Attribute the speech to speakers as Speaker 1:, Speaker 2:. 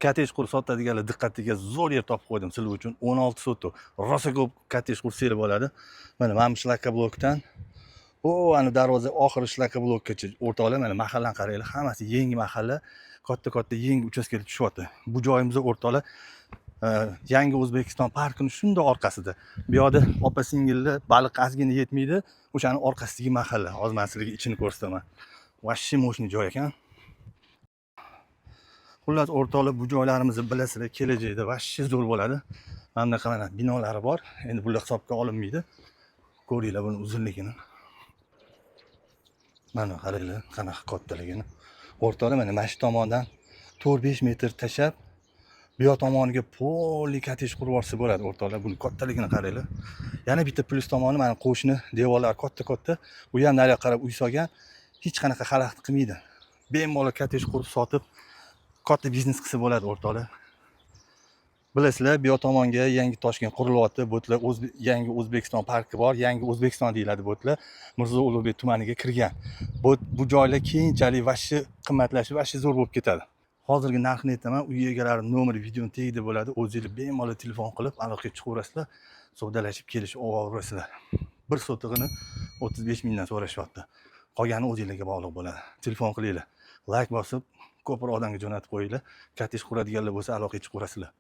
Speaker 1: Kottej qurib sotadiganlar diqqatiga zo'r yer topib qo'ydim sizlar uchun. 16 sotuq. Rosa ko'p kottej qurib serib oladi. Mana shlaka blokdan ana darvoza oxiri shlaka blokgacha o'rtoqlar, mana mahallani qaranglar, hammasi yangi mahalla, katta yangi uchastkaga tushyapti. Bu joyimiz o'rtoqlar yangi O'zbekiston parkining shunday orqasida. Bu yerda opa-singillar baliq ozgina yetmaydi, o'shaning orqasidagi mahalla. Hozir men sizlarga ichini ko'rsataman. Vashshi mo'shni joy ekan. Xullas o'rtoqlar, bu joylarimizni bilasizlar, kelajakda vashshi zo'r bo'ladi. Mana bunaqa mana binolari bor. Endi bular hisobga olinmaydi. Ko'ringlar buni uzunligini. Mana qaranglar, qanaqa kattaligini. O'rtoqlar, mana shu tomondan 4-5 metr tashab, bu yoq tomoniga poli kottej qurib olsa bo'ladi o'rtoqlar. Buni kattaligini qaranglar. Yana bitta plyus tomoni mana qo'shni devorlar katta. U ham nariga qarab uy solgan, hech qanaqa xalaqit qilmaydi. Bemalol kottej qurib sotib katta biznes qilsa bo'ladi o'rtoqlar. Bilasizlar, bu yoq tomonga yangi Toshkent qurilyapti. Bo'tlar yangi O'zbekiston parki bor. Yangi O'zbekiston deyiladi bo'tlar. Mirzo Ulug'bek tumaniga kirgan. Bu joylar keyinchalik vashshi qimmatlashib, vashshi zo'r bo'lib ketadi. Hozirgi narxni aytaman, uy egalari nomeri videoning tagida bo'ladi. O'zingiz bemalol telefon qilib aloqaga chiqaverasizlar, savdolashib kelishib olaverasizlar. Bir sotig'ini 35 mingdan so'rashyapti. Qolgani o'zingizga bog'liq bo'ladi. Telefon qilinglar, like bosib, ko'proq odamga jo'natib qo'yinglar. Kottej quradiganlar bo'lsa aloqaga chiqaverasizlar.